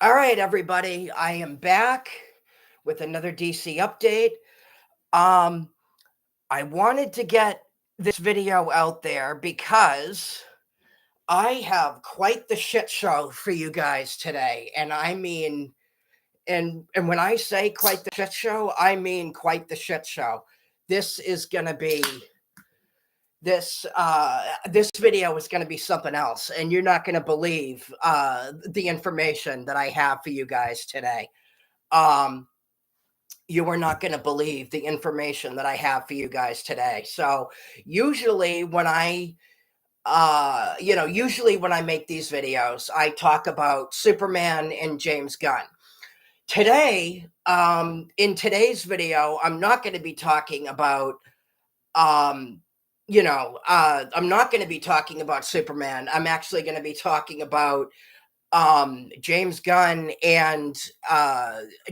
All right, everybody, I am back with another DC update. Um, I wanted to get this video out there because I have quite the shit show for you guys today. And I mean, and when I say quite the shit show, I mean quite the shit show. This is gonna be this video is going to be something else, and you're not going to believe the information that I have for you guys today. um you are not going to believe the information that I have for you guys today. So usually when I make these videos, I talk about Superman and James Gunn. Today, in today's video, I'm not going to be talking about um I'm not going to be talking about Superman. I'm actually going to be talking about James Gunn and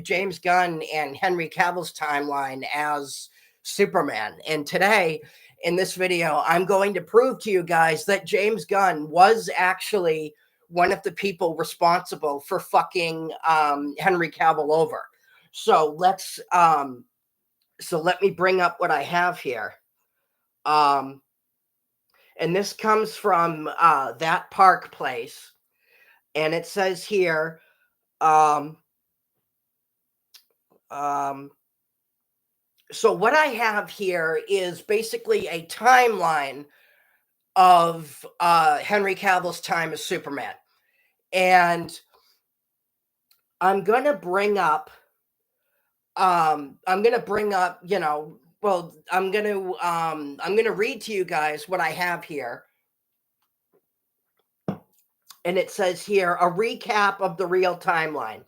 James Gunn and Henry Cavill's timeline as Superman. And today in this video, I'm going to prove to you guys that James Gunn was actually one of the people responsible for fucking Henry Cavill over. So let me bring up what I have here. Um, and this comes from That Park Place, and it says here, um, um, so what I have here is basically a timeline of Henry Cavill's time as Superman, and I'm gonna bring up, I'm gonna read to you guys what I have here. And it says here, a recap of the real timeline,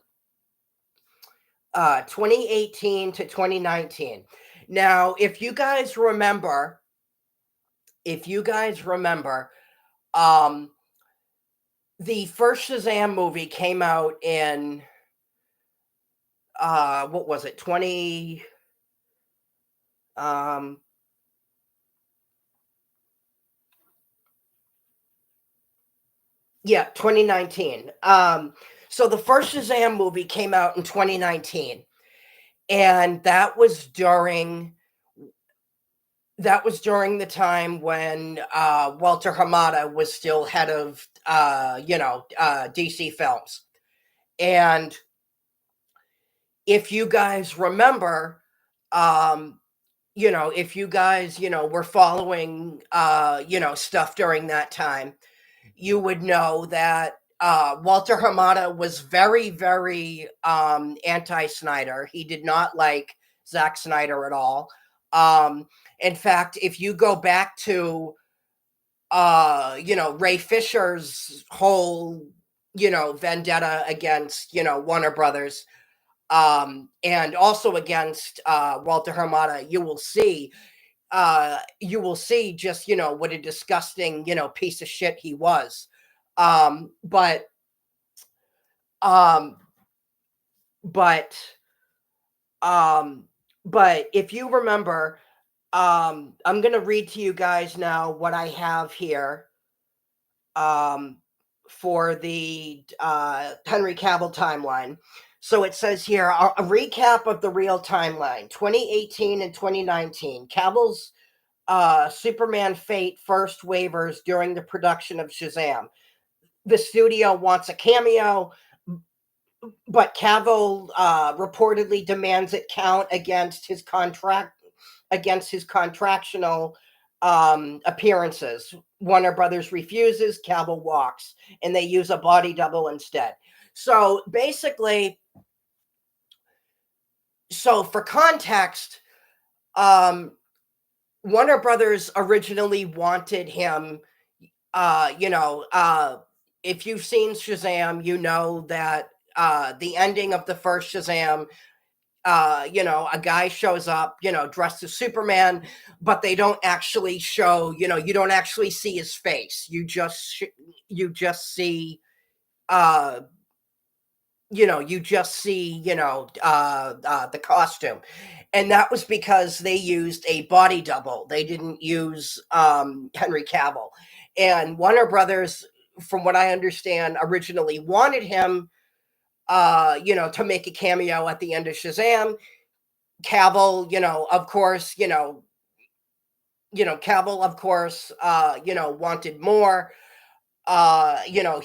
2018 to 2019. Now, if you guys remember, um, the first Shazam movie came out in, what was it, 20, yeah, 2019. So the first Shazam movie came out in 2019, and that was during the time when Walter Hamada was still head of DC Films. And if you guys remember, if you guys were following stuff during that time, you would know that Walter Hamada was very, very anti-Snyder. He did not like Zack Snyder at all. In fact, if you go back to Ray Fisher's whole vendetta against Warner Brothers, and also against Walter Hamada, you will see just what a disgusting piece of shit he was. But um but but if you remember, I'm gonna read to you guys now what I have here for the Henry Cavill timeline. So it says here, a recap of the real timeline, 2018 and 2019. Cavill's Superman fate first wavers during the production of Shazam. The studio wants a cameo, but Cavill reportedly demands it count against his contractual appearances. Warner Brothers refuses, Cavill walks, and they use a body double instead. So basically, for context, Warner Brothers originally wanted him, if you've seen Shazam, you know that the ending of the first Shazam, a guy shows up, dressed as Superman, but they don't actually show, you don't actually see his face. You just see, the costume. And that was because they used a body double. They didn't use Henry Cavill. And Warner Brothers, from what I understand, originally wanted him to make a cameo at the end of Shazam. Cavill, of course, Cavill, of course, wanted more.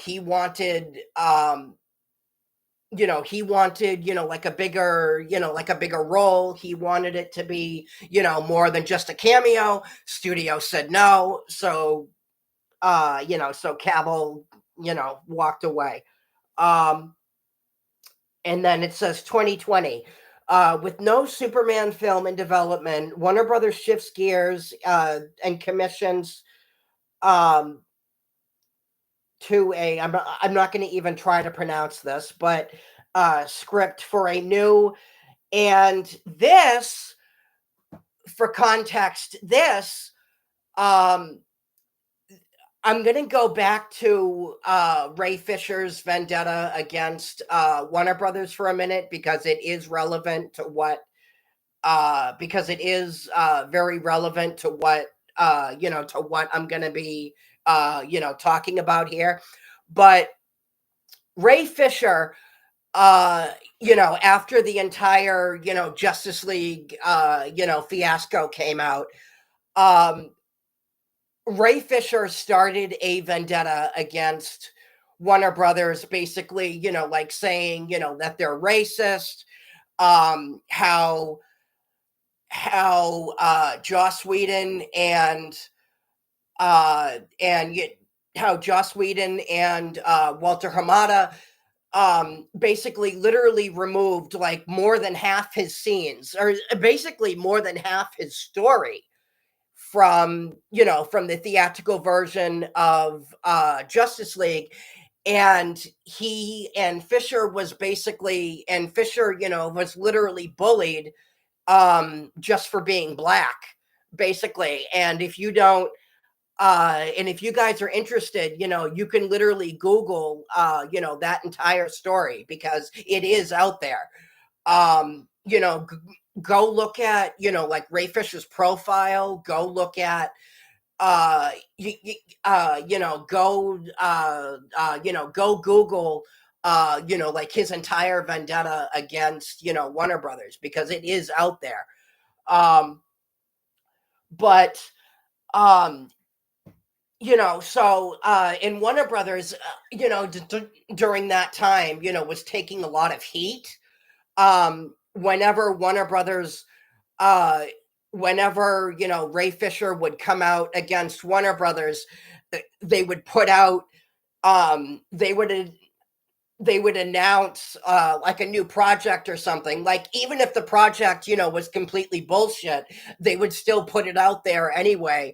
He wanted, like a bigger, role. He wanted it to be, more than just a cameo. Studio said no. So, so Cavill, walked away. And then it says 2020. With no Superman film in development, Warner Brothers shifts gears and commissions to I'm not going to even try to pronounce this, but script for a new, and this, for context, um, I'm going to go back to Ray Fisher's vendetta against Warner Brothers for a minute, because it is relevant to what, very relevant to what, to what I'm going to be, talking about here. But Ray Fisher, after the entire, Justice League, fiasco came out, Ray Fisher started a vendetta against Warner Brothers, basically, like saying, that they're racist, how Joss Whedon and how Joss Whedon and Walter Hamada basically literally removed like more than half his scenes, or basically more than half his story from the theatrical version of Justice League. And Fisher was basically, Fisher, was literally bullied just for being black, basically. And if you don't and if you guys are interested, you can literally Google that entire story, because it is out there. Go look at, like Ray Fisher's profile, go look at go Google like his entire vendetta against Warner Brothers, because it is out there. But so in Warner Brothers, during that time, was taking a lot of heat. Whenever Warner Brothers, whenever, Ray Fisher would come out against Warner Brothers, they would put out, they would announce like a new project or something. Like, even if the project, was completely bullshit, they would still put it out there anyway,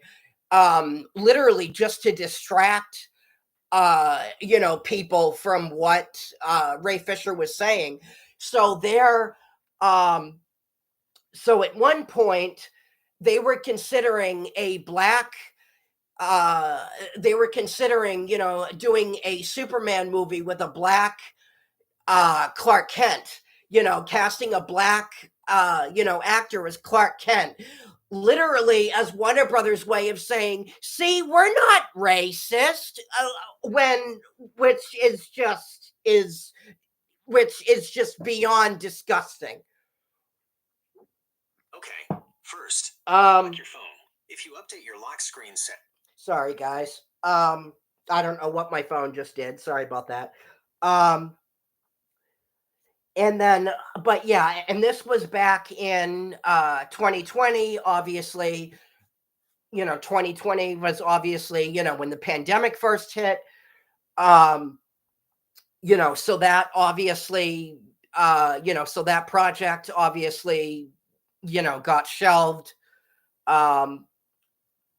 literally just to distract people from what Ray Fisher was saying. So so at one point they were considering they were considering, doing a Superman movie with a black Clark Kent, casting a black actor as Clark Kent, literally as Warner Brothers' way of saying, see, we're not racist, which is just beyond disgusting. Okay, first, lock your phone. If you update your lock screen set. Sorry, guys. I don't know what my phone just did. Sorry about that. And then, but yeah, and this was back in 2020, obviously. 2020 was obviously, when the pandemic first hit. So that obviously, so that project obviously, got shelved.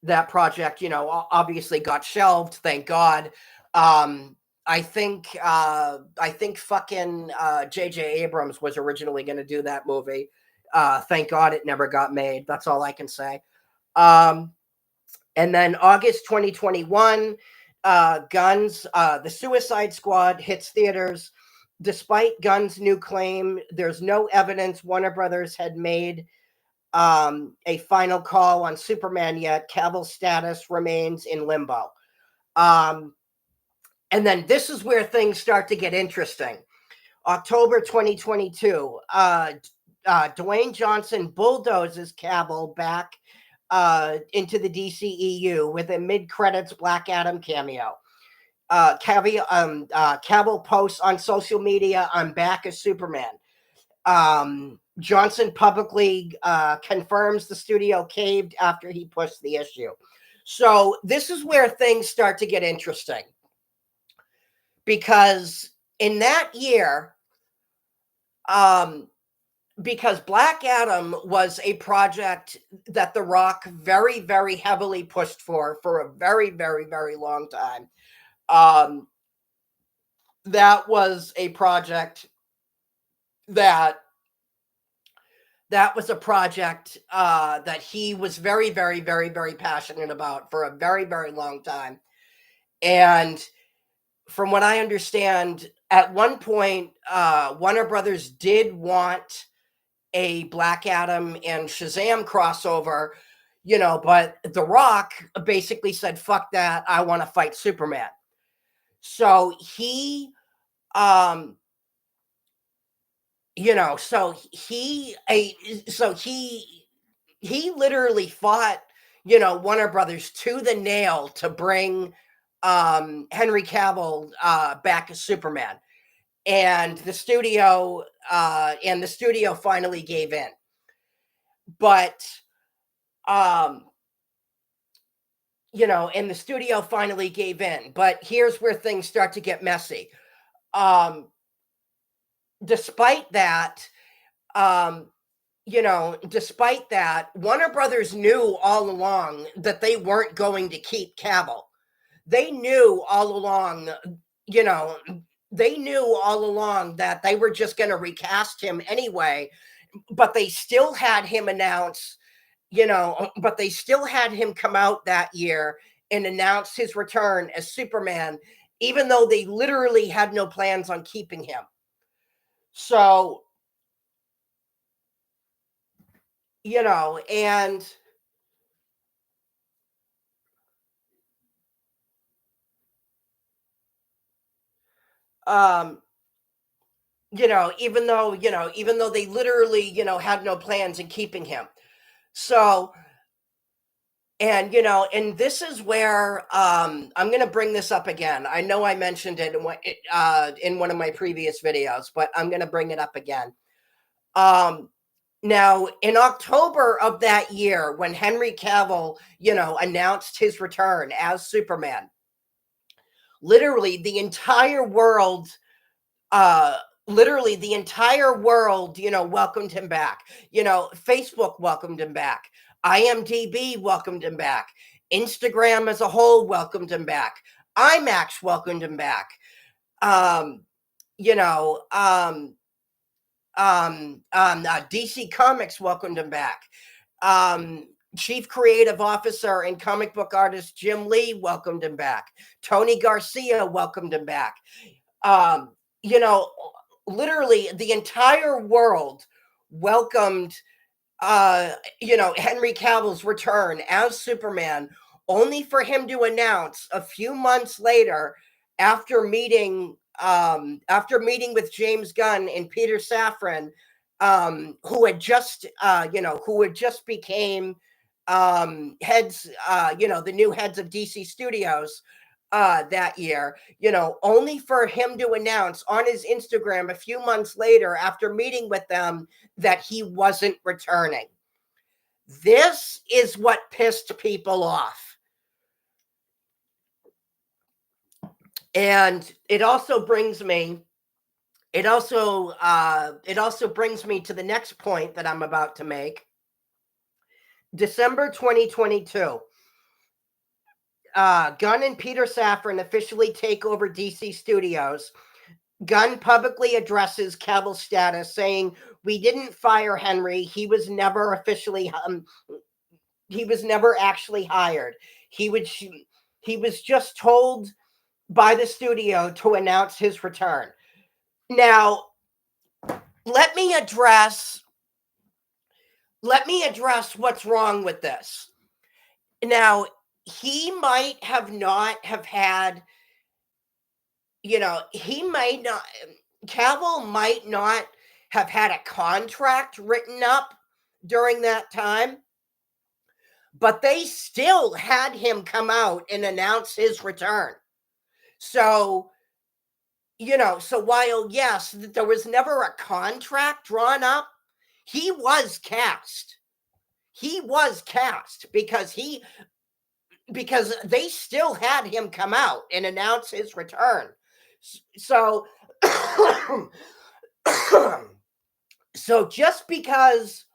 That project, obviously got shelved, thank God. I think fucking J.J. Abrams was originally going to do that movie. Thank God it never got made. That's all I can say. And then August 2021, Gunn's The Suicide Squad hits theaters. Despite Gunn's new claim, there's no evidence Warner Brothers had made a final call on Superman yet. Cavill's status remains in limbo. And then this is where things start to get interesting. October 2022, Dwayne Johnson bulldozes Cavill back into the DCEU with a mid-credits Black Adam cameo. Cavill posts on social media, "I'm back as Superman." Johnson publicly confirms the studio caved after he pushed the issue. So this is where things start to get interesting, because in that year, because Black Adam was a project that The Rock very, very heavily pushed for a very, very, very long time. That was a project that that he was very, very, very, very passionate about for a very, very long time. And from what I understand, at one point, Warner Brothers did want a Black Adam and Shazam crossover, but The Rock basically said, "Fuck that, I want to fight Superman." So he, um, he literally fought, Warner Brothers to the nail to bring Henry Cavill back as Superman. And the studio finally gave in. But and the studio finally gave in. But here's where things start to get messy. Despite that, Warner Brothers knew all along that they weren't going to keep Cavill. They knew all along, you know, that they were just going to recast him anyway, but they still had him come out that year and announce his return as Superman, even though they literally had no plans on keeping him. So, and even though they literally, had no plans in keeping him. So, and and this is where I'm going to bring this up again. I know I mentioned it in one of my previous videos, but I'm going to bring it up again. Now, in October of that year, when Henry Cavill, announced his return as Superman, literally the entire world, welcomed him back. Facebook welcomed him back. IMDb welcomed him back. Instagram as a whole welcomed him back. IMAX welcomed him back. DC Comics welcomed him back. Chief Creative Officer and comic book artist Jim Lee welcomed him back. Tony Garcia welcomed him back. Literally the entire world welcomed Henry Cavill's return as Superman, only for him to announce a few months later, after meeting with James Gunn and Peter Safran, who had just became heads, the new heads of DC Studios that year, only for him to announce on his Instagram a few months later, after meeting with them, that he wasn't returning. This is what pissed people off. And it also brings me to the next point that I'm about to make. December 2022. Gunn and Peter Safran officially take over DC Studios. Gunn publicly addresses Cavill's status, saying, "We didn't fire Henry. He was never actually hired. He was just told by the studio to announce his return." Now, let me address what's wrong with this. Now, he might have not have had, he might not, Cavill might not have had a contract written up during that time, but they still had him come out and announce his return. So, so while, yes, there was never a contract drawn up, he was cast. He was cast because they still had him come out and announce his return. So, so just because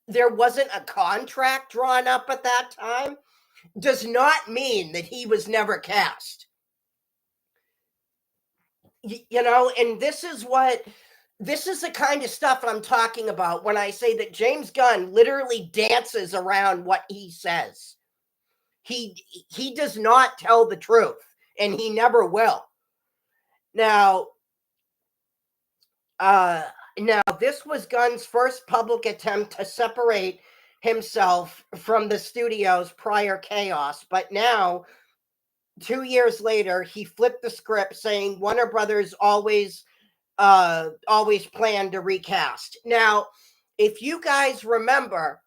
there wasn't a contract drawn up at that time does not mean that he was never cast. And this is the kind of stuff I'm talking about when I say that James Gunn literally dances around what he says. He does not tell the truth, and he never will. Now, this was Gunn's first public attempt to separate himself from the studio's prior chaos, but now, 2 years later, he flipped the script, saying Warner Brothers always planned to recast. Now, if you guys remember,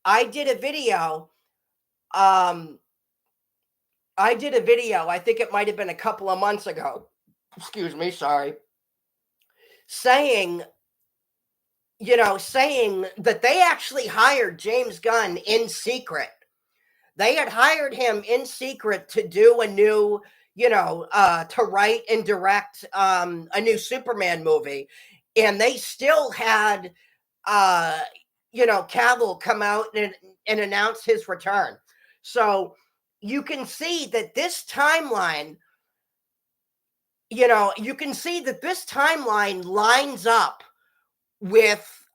I did a video. I think it might have been a couple of months ago. Excuse me, sorry. Saying that they actually hired James Gunn in secret. They had hired him in secret to do a new, to write and direct a new Superman movie. And they still had, Cavill come out and announce his return. So you can see that this timeline, lines up with,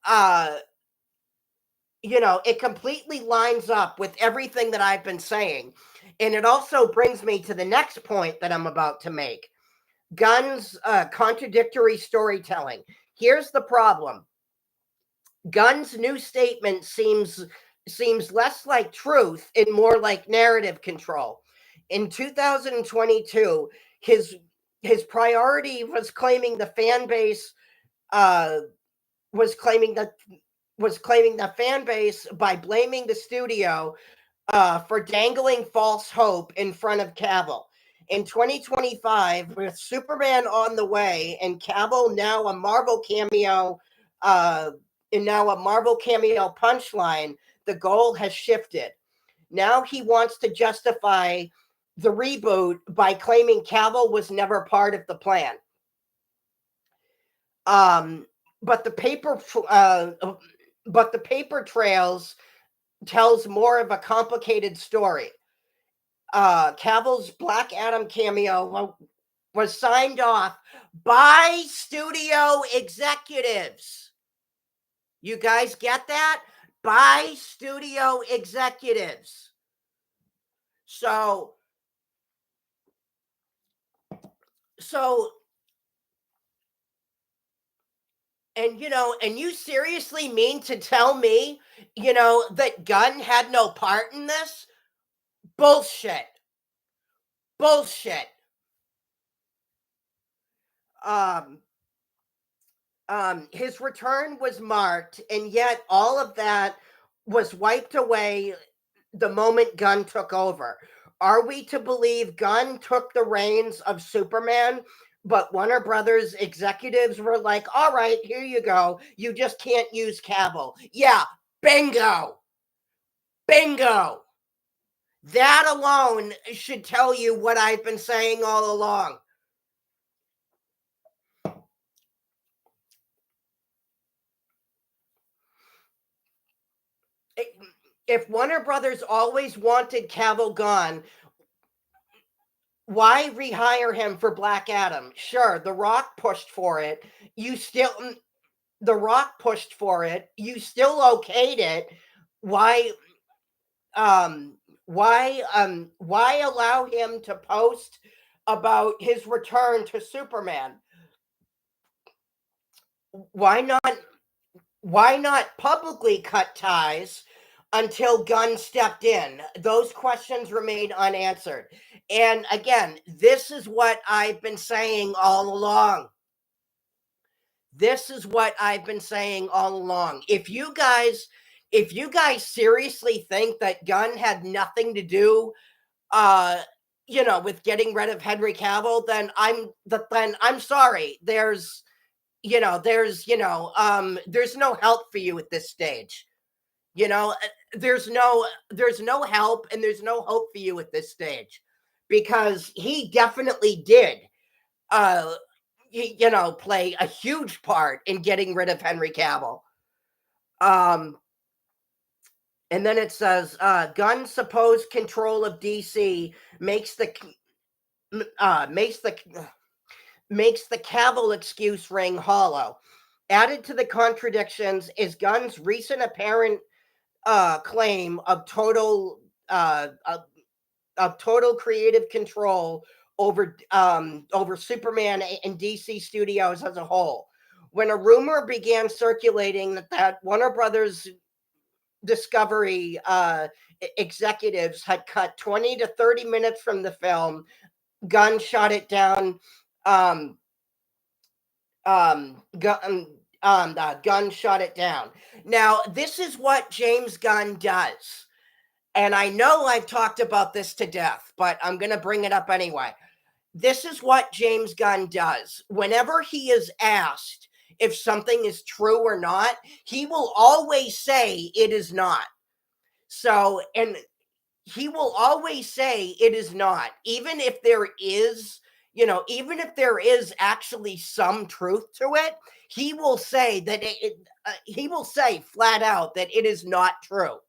it completely lines up with everything that I've been saying. And it also brings me to the next point that I'm about to make. Gunn's contradictory storytelling. Here's the problem. Gunn's new statement seems less like truth and more like narrative control. In 2022, his priority was claiming the fan base by blaming the studio for dangling false hope in front of Cavill. In 2025, with Superman on the way and Cavill now a Marvel cameo, punchline, the goal has shifted. Now he wants to justify the reboot by claiming Cavill was never part of the plan. But the paper trails tells more of a complicated story. Cavill's Black Adam cameo was signed off by studio executives. You guys get that? By studio executives. So and you seriously mean to tell me, that Gunn had no part in this? Bullshit. His return was marked, and yet all of that was wiped away the moment Gunn took over. Are we to believe Gunn took the reins of Superman, but Warner Brothers executives were like, all right, here you go. You just can't use Cavill. Yeah, bingo. That alone should tell you what I've been saying all along. If Warner Brothers always wanted Cavill gone, why rehire him for Black Adam? Sure, The Rock pushed for it. You still okayed it. Why allow him to post about his return to Superman? Why not publicly cut ties until Gunn stepped in. Those questions remain unanswered. And again, this is what I've been saying all along. This is what I've been saying all along. If you guys seriously think that Gunn had nothing to do with getting rid of Henry Cavill, then I'm sorry. There's no help for you at this stage. There's no help and there's no hope for you at this stage, because he definitely did play a huge part in getting rid of Henry Cavill. And then it says, Gunn's supposed control of DC makes the Cavill excuse ring hollow. Added to the contradictions is Gunn's recent apparent claim of total creative control over Superman and DC Studios as a whole. When a rumor began circulating that Warner Brothers Discovery executives had cut 20 to 30 minutes from the film, Gunn shot it down. Gunn shot it down. Now, this is what James Gunn does. And I know I've talked about this to death, but I'm going to bring it up anyway. This is what James Gunn does. Whenever he is asked if something is true or not, he will always say it is not. So, and he will always say it is not, even if there is, even if there is actually some truth to it, he will say that he will say flat out that it is not true.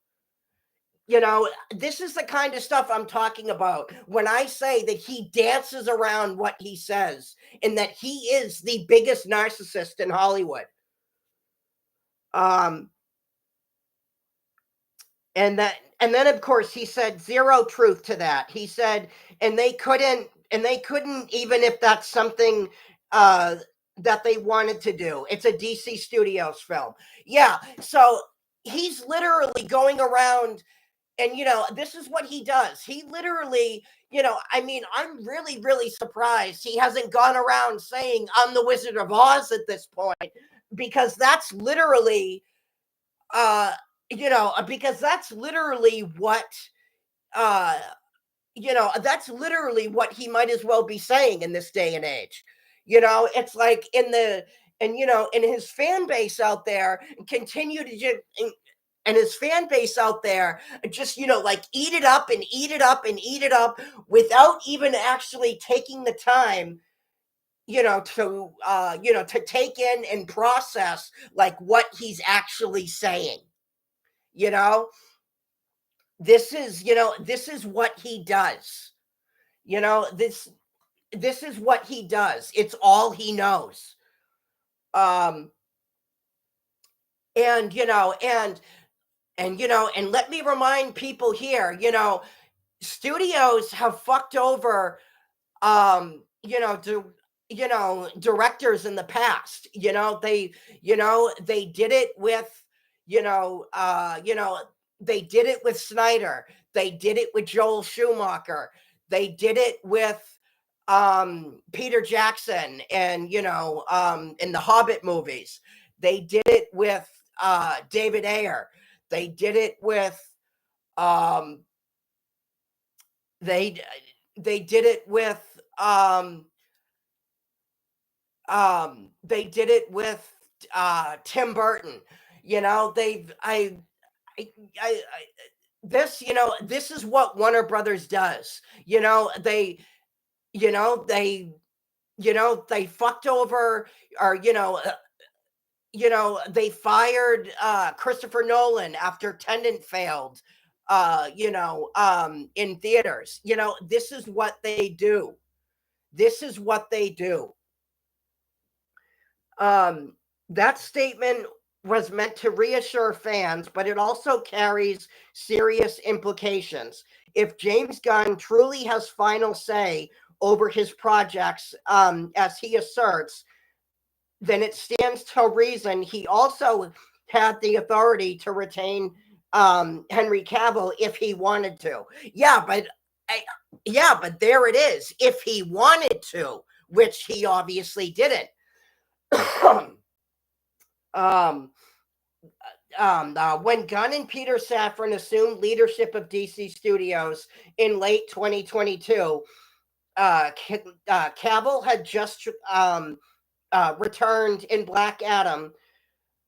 This is the kind of stuff I'm talking about when I say that he dances around what he says and that he is the biggest narcissist in Hollywood. And then of course he said zero truth to that. He said, and they couldn't even if that's something that they wanted to do. It's a DC Studios film. Yeah. So he's literally going around. And, this is what he does. He literally, I'm really, really surprised he hasn't gone around saying I'm the Wizard of Oz at this point, because that's literally, because that's literally what, that's literally what he might as well be saying in this day and age. It's like in his fan base out there continue to just, and his fan base out there just, like eat it up and eat it up and eat it up without even actually taking the time, to take in and process like what he's actually saying. This is what he does. This is what he does. It's all he knows. And let me remind people here, studios have fucked over, directors in the past. They did it with, they did it with Snyder. They did it with Joel Schumacher. They did it with Peter Jackson and, in the Hobbit movies. They did it with David Ayer. They did it with they did it with they did it with Tim Burton. This is what Warner Brothers does. They fucked over, or they fired Christopher Nolan after Tenet failed, in theaters. This is what they do. This is what they do. That statement was meant to reassure fans, but it also carries serious implications. If James Gunn truly has final say over his projects, as he asserts, then it stands to reason he also had the authority to retain Henry Cavill if he wanted to. Yeah, but there it is. If he wanted to, which he obviously didn't. When Gunn and Peter Safran assumed leadership of DC Studios in late 2022, Cavill had just returned in Black Adam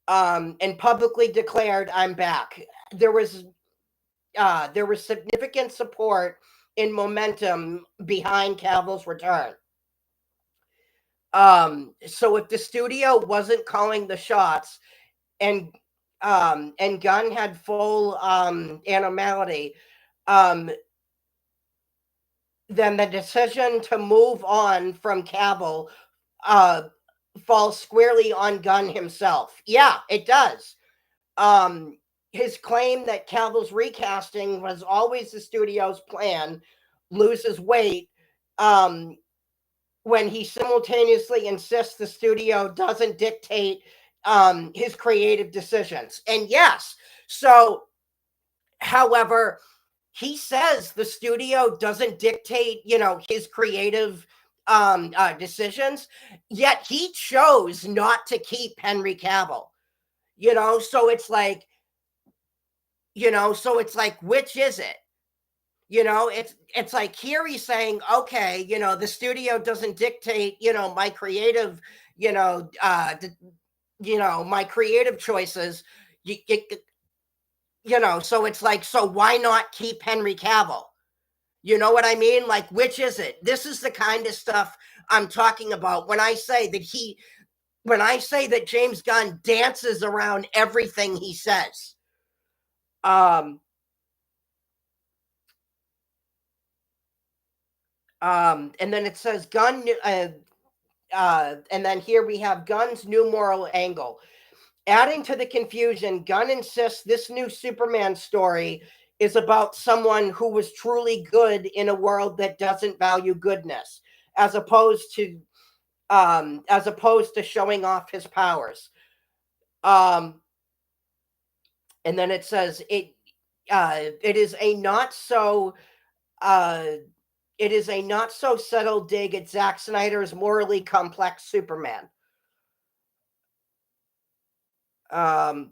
and publicly declared, "I'm back." There was significant support and momentum behind Cavill's return. So if the studio wasn't calling the shots, and Gunn had full animality, then the decision to move on from Cavill falls squarely on Gunn himself. Yeah, it does. His claim that Cavill's recasting was always the studio's plan loses weight when he simultaneously insists the studio doesn't dictate his creative decisions. And yes, so, however, he says the studio doesn't dictate, his creative decisions, yet he chose not to keep Henry Cavill. So it's like, which is it? It's like here he's saying, okay, the studio doesn't dictate, my creative, my creative choices. So it's like, so why not keep Henry Cavill? You know what I mean? Like, which is it? This is the kind of stuff I'm talking about when I say that James Gunn dances around everything he says. And then it says Gunn, and then here we have Gunn's new moral angle. Adding to the confusion, Gunn insists this new Superman story is about someone who was truly good in a world that doesn't value goodness, as opposed to showing off his powers. And then it says it is a not so subtle dig at Zack Snyder's morally complex Superman. But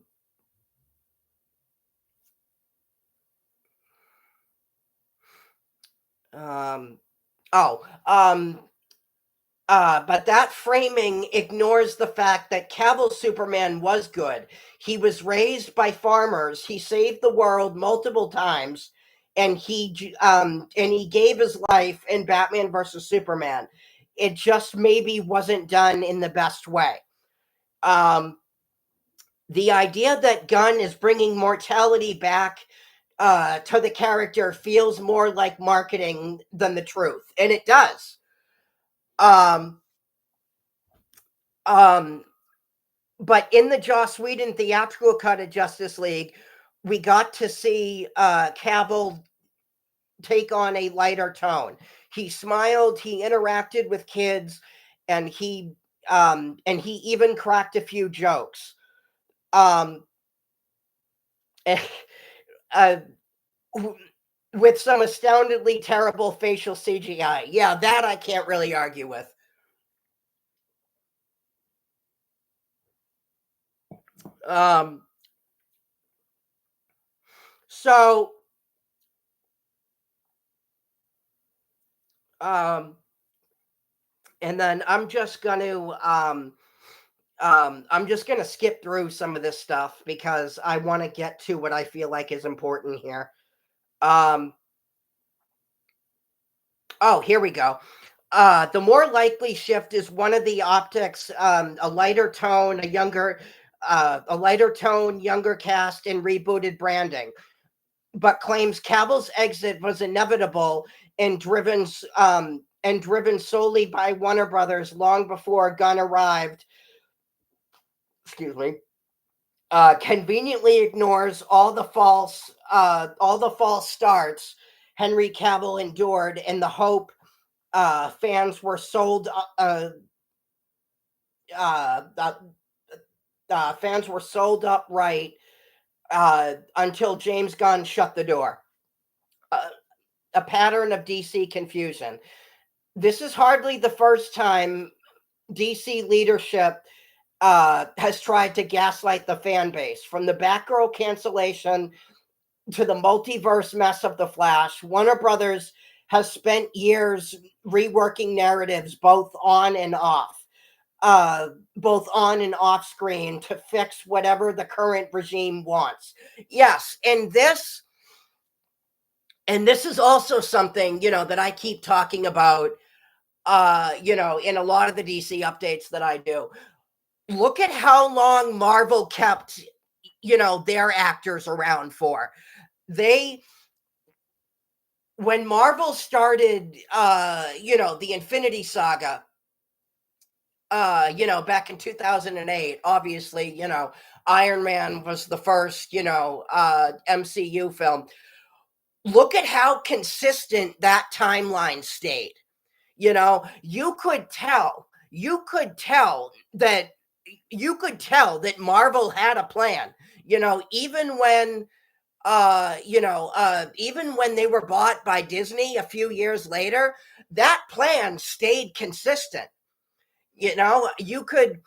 that framing ignores the fact that Cavill's Superman was good. He was raised by farmers. He saved the world multiple times, and he gave his life in Batman versus Superman. It just maybe wasn't done in the best way. The idea that Gunn is bringing mortality back to the character feels more like marketing than the truth, and it does. But in the Joss Whedon theatrical cut of Justice League, we got to see Cavill take on a lighter tone. He smiled, he interacted with kids, and he even cracked a few jokes. With some astoundingly terrible facial CGI. Yeah, that I can't really argue with. So, and then I'm just going to skip through some of this stuff because I want to get to what I feel like is important here. Oh, here we go. The more likely shift is one of the optics, a lighter tone, younger cast, and rebooted branding, but claims Cavill's exit was inevitable and driven solely by Warner Brothers long before Gunn arrived. Excuse me. Conveniently ignores all the false starts Henry Cavill endured in the hope fans were sold up right until James Gunn shut the door. A pattern of DC confusion. This is hardly the first time DC leadership has tried to gaslight the fan base. From the Batgirl cancellation to the multiverse mess of the Flash, Warner Brothers has spent years reworking narratives both on and off screen to fix whatever the current regime wants. Yes, and this is also something, that I keep talking about, in a lot of the DC updates that I do. Look at how long Marvel kept, their actors around for. When Marvel started, the Infinity Saga, back in 2008, obviously, Iron Man was the first, MCU film. Look at how consistent that timeline stayed. You could tell that Marvel had a plan, even when even when they were bought by Disney a few years later, that plan stayed consistent. You could,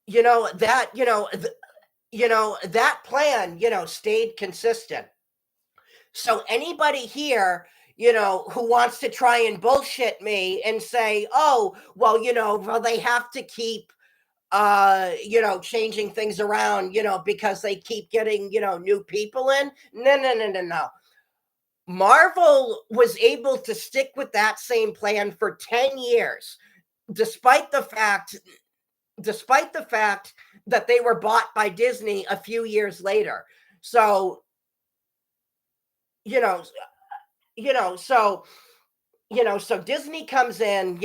that plan, stayed consistent. So anybody here, who wants to try and bullshit me and say, oh, well, they have to keep, changing things around, because they keep getting, new people in. No. Marvel was able to stick with that same plan for 10 years, despite the fact that they were bought by Disney a few years later. So, so Disney comes in,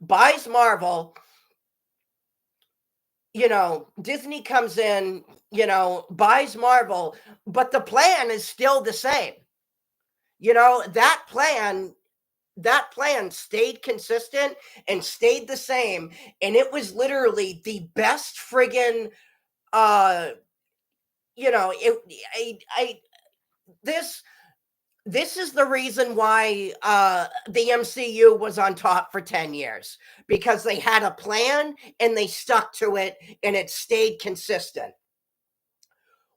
buys Marvel, Disney comes in, buys Marvel, but the plan is still the same. That plan stayed consistent and stayed the same. And it was literally the best friggin', this is the reason why the MCU was on top for 10 years, because they had a plan and they stuck to it and it stayed consistent.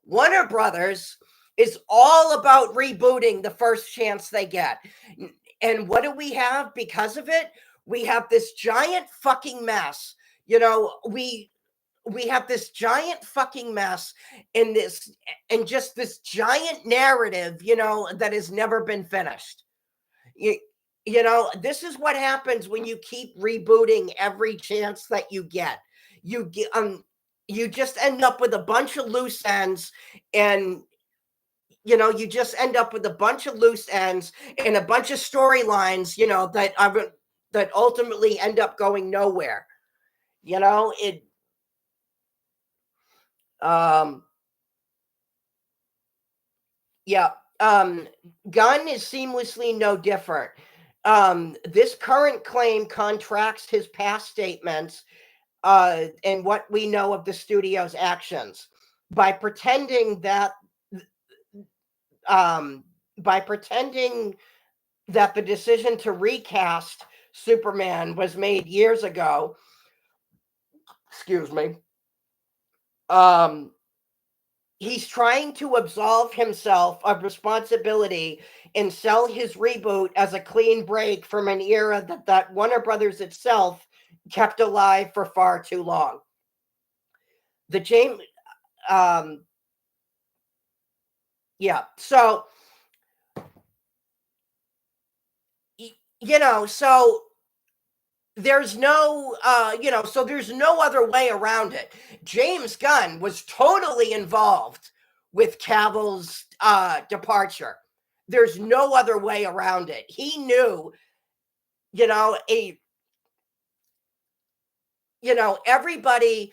Warner Brothers is all about rebooting the first chance they get. And what do we have because of it? We have this giant fucking mess. We have this giant fucking mess in just this giant narrative, that has never been finished. This is what happens when you keep rebooting every chance that you get. You just end up with a bunch of loose ends, and you just end up with a bunch of loose ends and a bunch of storylines, that ultimately end up going nowhere. Yeah. Gunn is seamlessly no different. This current claim contracts his past statements, and what we know of the studio's actions by pretending that the decision to recast Superman was made years ago. Excuse me. He's trying to absolve himself of responsibility and sell his reboot as a clean break from an era that Warner Brothers itself kept alive for far too long. So so there's no there's no other way around it. James Gunn was totally involved with Cavill's departure. There's no other way around it. He knew, everybody,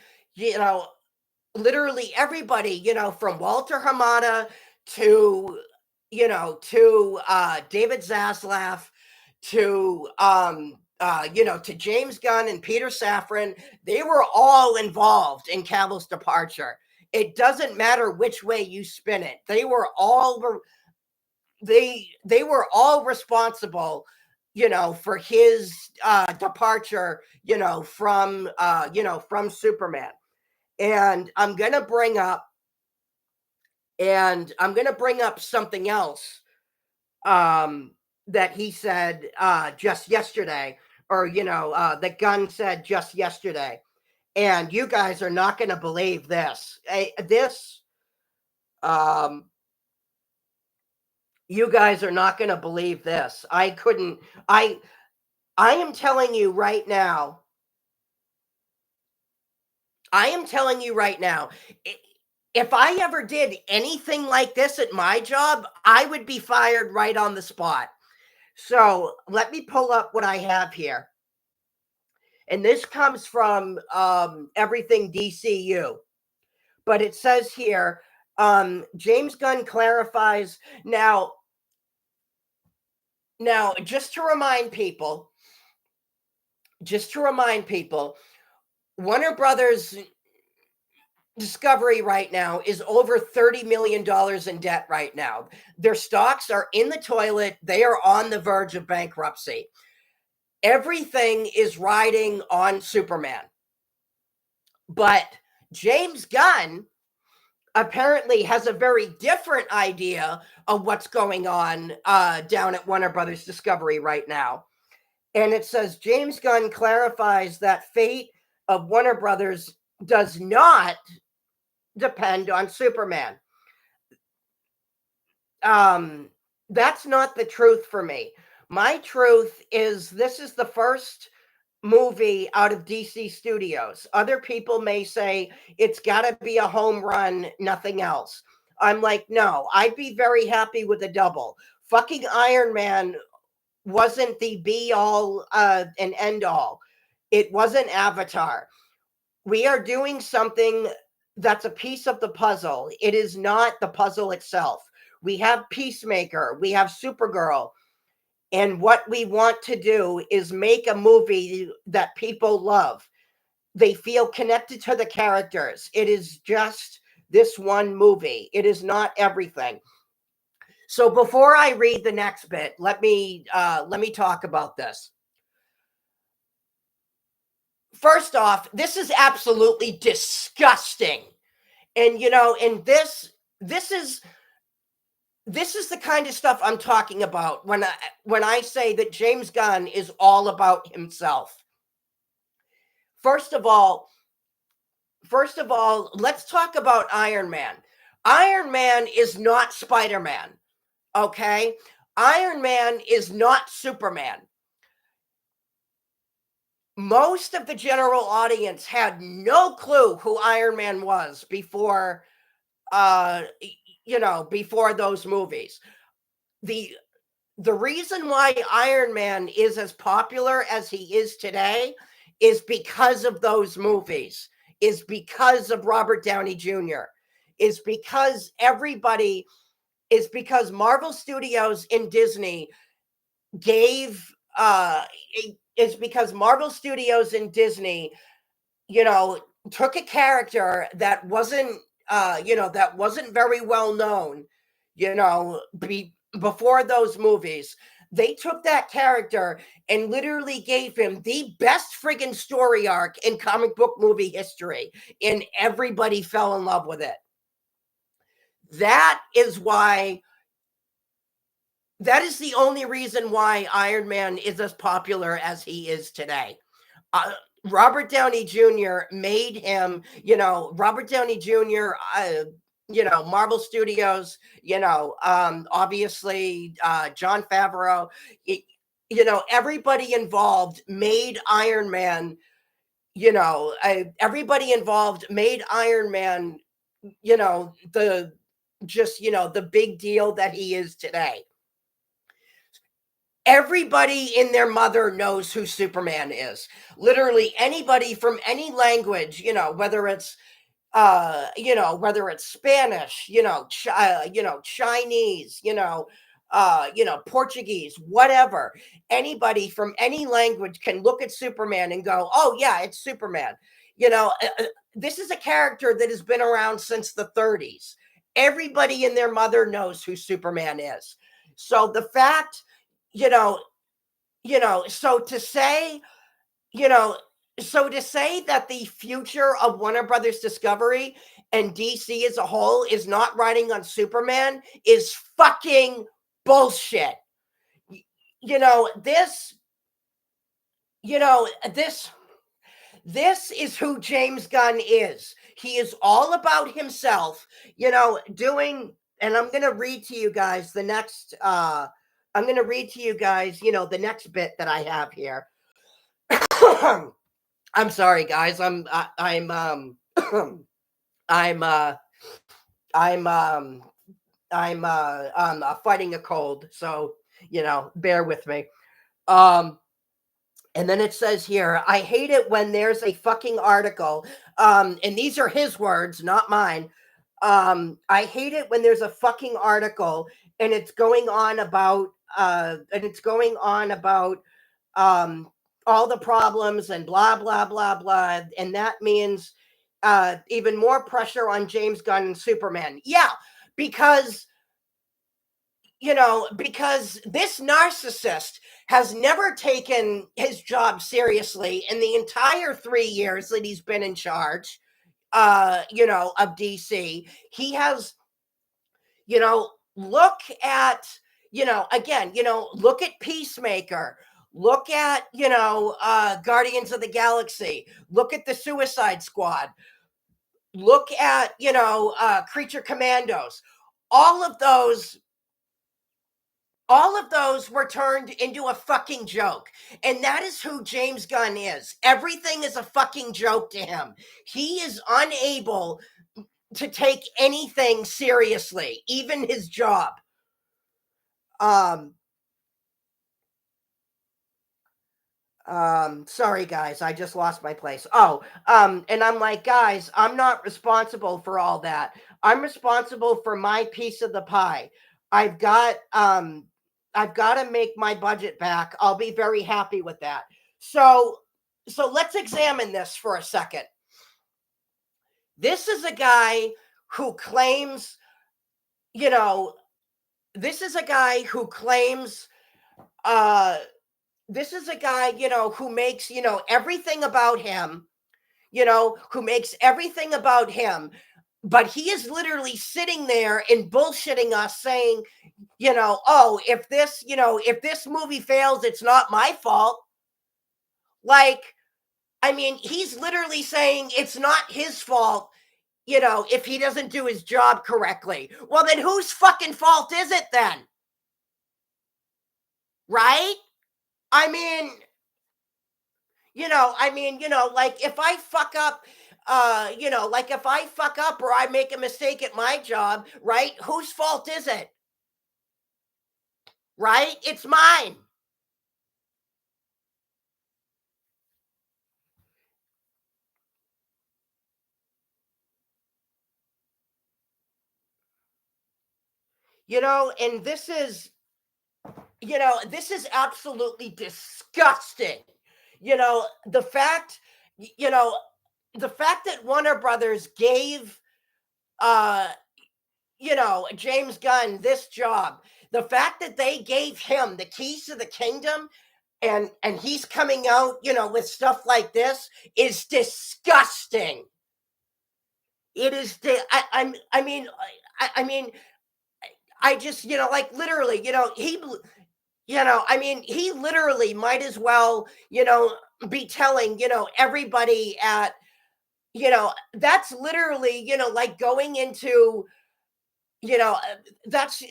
literally everybody, from Walter Hamada to David Zaslav to to James Gunn and Peter Safran. They were all involved in Cavill's departure. It doesn't matter which way you spin it. They were all responsible, for his departure, from Superman. And I'm going to bring up something else that he said just yesterday, or that Gunn said just yesterday. And you guys are not going to believe this. You guys are not going to believe this. I am telling you right now. If I ever did anything like this at my job, I would be fired right on the spot. So let me pull up what I have here. And this comes from Everything DCU. But it says here, James Gunn clarifies. Now, just to remind people, Warner Brothers Discovery right now is over $30 million in debt right now. Their stocks are in the toilet. They are on the verge of bankruptcy. Everything is riding on Superman. But James Gunn apparently has a very different idea of what's going on down at Warner Brothers Discovery right now. And it says James Gunn clarifies that fate of Warner Brothers does not depend on Superman. That's not the truth for me. My truth is this is the first movie out of DC Studios. Other people may say it's got to be a home run, nothing else. I'm like, no, I'd be very happy with a double. Fucking Iron Man wasn't the be all and end all. It wasn't Avatar. We are doing something that's a piece of the puzzle. It is not the puzzle itself. We have Peacemaker, we have Supergirl. And what we want to do is make a movie that people love. They feel connected to the characters. It is just this one movie. It is not everything. So before I read the next bit, let me talk about this. First off, this is absolutely disgusting. And and this is the kind of stuff I'm talking about when I say that James Gunn is all about himself. First of all, let's talk about Iron Man. Iron Man is not Spider-Man, okay? Iron Man is not Superman. Most of the general audience had no clue who Iron Man was before before those movies. The reason why Iron Man is as popular as he is today is because of those movies, is because of Robert Downey Jr., is because Marvel Studios and Disney gave is because Marvel Studios and Disney, took a character that wasn't very well known, before those movies. They took that character and literally gave him the best friggin' story arc in comic book movie history, and everybody fell in love with it. That is the only reason why Iron Man is as popular as he is today. Robert Downey Jr. made him, Robert Downey Jr., Marvel Studios, obviously Jon Favreau, everybody involved made Iron Man, everybody involved made Iron Man, the big deal that he is today. Everybody in their mother knows who Superman is. Literally anybody from any language, whether it's Spanish, Chinese, Portuguese, whatever. Anybody from any language can look at Superman and go, "Oh yeah, it's Superman." You know, this is a character that has been around since the 30s. Everybody and their mother knows who Superman is. So the fact, you know, so to say, you know, so to say that the future of Warner Brothers Discovery and DC as a whole is not riding on Superman is fucking bullshit. You know, this, you know, this is who James Gunn is. He is all about himself, doing, and I'm going to read to you guys the next I'm going to read to you guys, the next bit that I have here. I'm sorry guys. I'm fighting a cold, so, bear with me. And then it says here, I hate it when there's a fucking article. And these are his words, not mine. I hate it when there's a fucking article and it's going on about all the problems and blah blah blah blah. And that means even more pressure on James Gunn and Superman. Yeah, because because this narcissist has never taken his job seriously in the entire 3 years that he's been in charge, of DC. He has, look at, again, look at Peacemaker, look at, Guardians of the Galaxy, look at the Suicide Squad, look at, Creature Commandos. All of those were turned into a fucking joke. And that is who James Gunn is. Everything is a fucking joke to him. He is unable to take anything seriously, even his job. Sorry guys, I just lost my place. And I'm like, guys, I'm not responsible for all that. I'm responsible for my piece of the pie. I've got to make my budget back. I'll be very happy with that. So let's examine this for a second. This is a guy who claims, this is a guy who claims, this is a guy, who makes, everything about him, who makes everything about him. But he is literally sitting there and bullshitting us saying, oh, if this movie fails, it's not my fault. Like, I mean, he's literally saying it's not his fault, if he doesn't do his job correctly. Well, then whose fucking fault is it then? Right? I mean, like if I fuck up, like if I fuck up or I make a mistake at my job, right? Whose fault is it? Right? It's mine. And this is, this is absolutely disgusting. The fact, the fact that Warner Brothers gave, James Gunn this job, the fact that they gave him the keys to the kingdom and he's coming out, with stuff like this is disgusting. It is, I mean, I just, like literally, he literally might as well, be telling, everybody at, that's literally, like going into, that's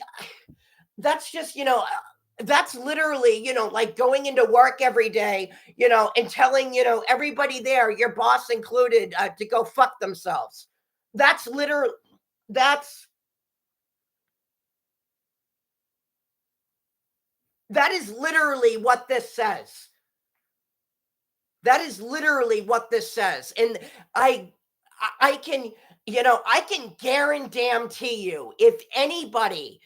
just, that's literally, like going into work every day, and telling, everybody there, your boss included, to go fuck themselves. That's literally, that is literally what this says. That is literally what this says. And I can, I can guarantee you, if anybody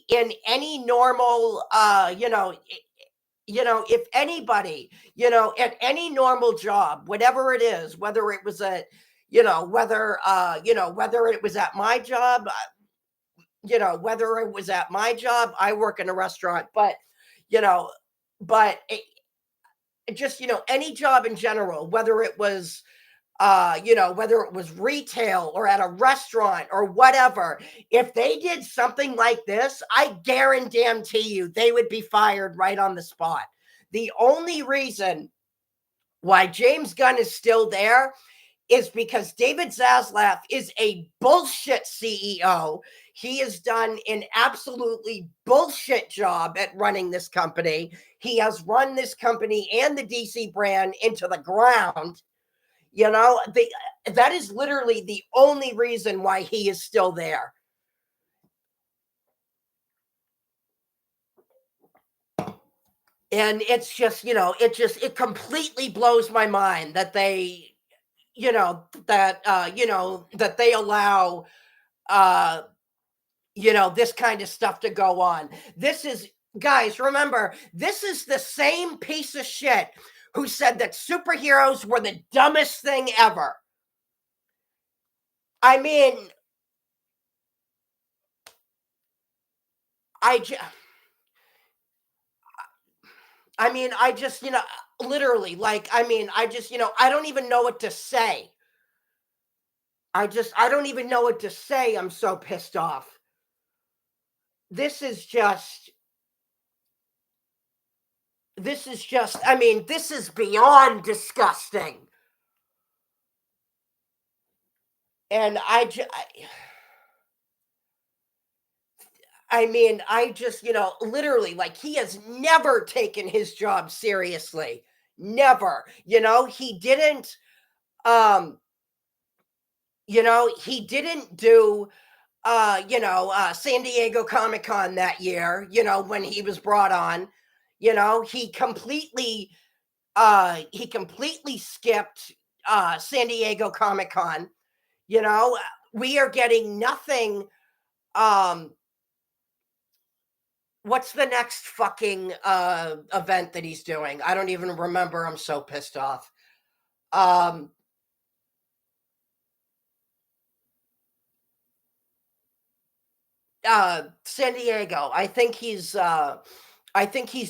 in any normal, if anybody, at any normal job, whatever it is, whether it was a, whether it was at my job, whether it was at my job, I work in a restaurant, but, you know, but just, any job in general, whether it was retail or at a restaurant or whatever, if they did something like this, I guarantee you they would be fired right on the spot. The only reason why James Gunn is still there is because David Zaslav is a bullshit CEO. He has done an absolutely bullshit job at running this company. He has run this company and the DC brand into the ground. That is literally the only reason why he is still there. And it's just, it completely blows my mind that they, that they allow, this kind of stuff to go on. Guys, remember, this is the same piece of shit who said that superheroes were the dumbest thing ever. I mean, I just, literally, like, I don't even know what to say. I don't even know what to say. I'm so pissed off. This is just, this is beyond disgusting. And I just, literally, like, he has never taken his job seriously. Never. He didn't, he didn't do, San Diego Comic-Con that year, when he was brought on. He completely skipped San Diego Comic-Con. We are getting nothing. What's the next fucking event that he's doing? I don't even remember. I'm so pissed off. San Diego. I think he's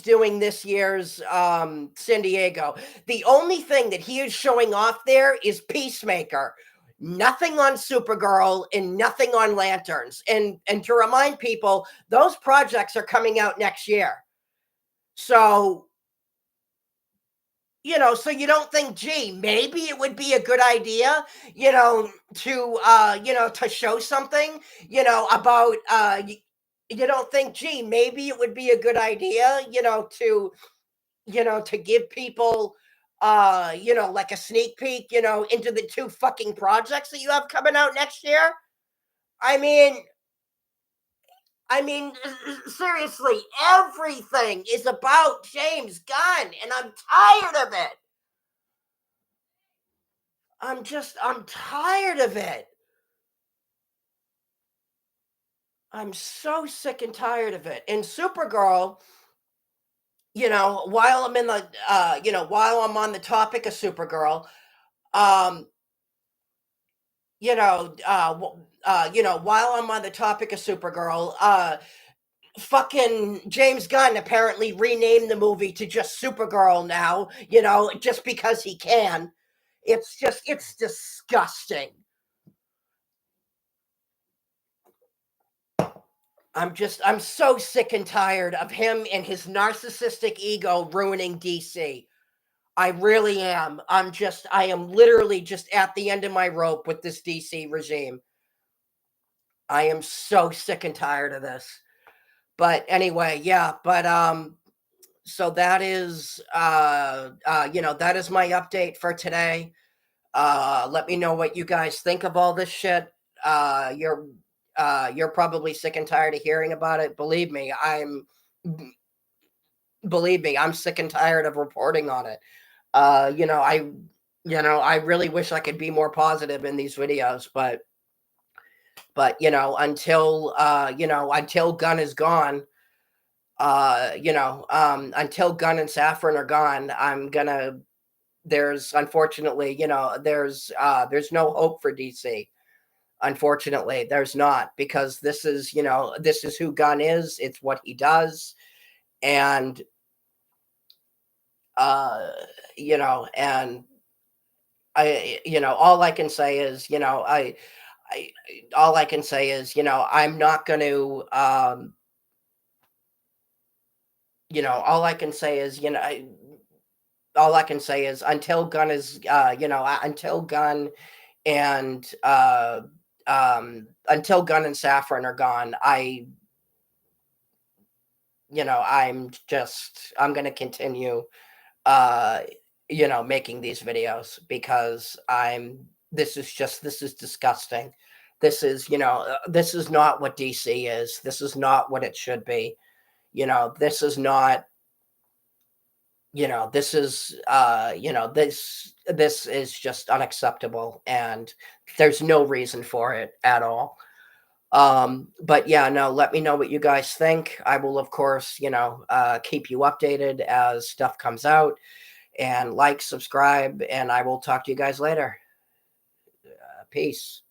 doing this year's San Diego. The only thing that he is showing off there is Peacemaker. Nothing on Supergirl and nothing on Lanterns. And to remind people, those projects are coming out next year. So, so you don't think, gee, maybe it would be a good idea, to show something, about, you don't think, gee, maybe it would be a good idea, to give people, like a sneak peek, into the 2 fucking projects that you have coming out next year? I mean, seriously, everything is about James Gunn, and I'm tired of it. I'm tired of it. I'm so sick and tired of it. And Supergirl, while I'm in the, while I'm on the topic of Supergirl, um, while I'm on the topic of Supergirl, fucking James Gunn apparently renamed the movie to just Supergirl now, just because he can. It's disgusting. I'm so sick and tired of him and his narcissistic ego ruining DC. I really am. I am literally just at the end of my rope with this DC regime. I am so sick and tired of this. But anyway, yeah, so that is, that is my update for today. Let me know what you guys think of all this shit. You're probably sick and tired of hearing about it. Believe me, I'm sick and tired of reporting on it. I really wish I could be more positive in these videos, but until Gunn is gone, until Gunn and Safran are gone, there's unfortunately, there's no hope for DC. Unfortunately, there's not, because this is who Gunn is. It's what he does. And, uh, and all I can say is, I, all I can say is, I'm not going to, all I can say is, all I can say is until Gunn is, until Gunn and until Gunn and Safran are gone, I'm going to continue, uh, making these videos, because this is disgusting. This is not what DC is. This is not what it should be. This is not, this is, this is just unacceptable, and there's no reason for it at all. But yeah, no, let me know what you guys think. I will, of course, keep you updated as stuff comes out, and like, subscribe, and I will talk to you guys later. Peace.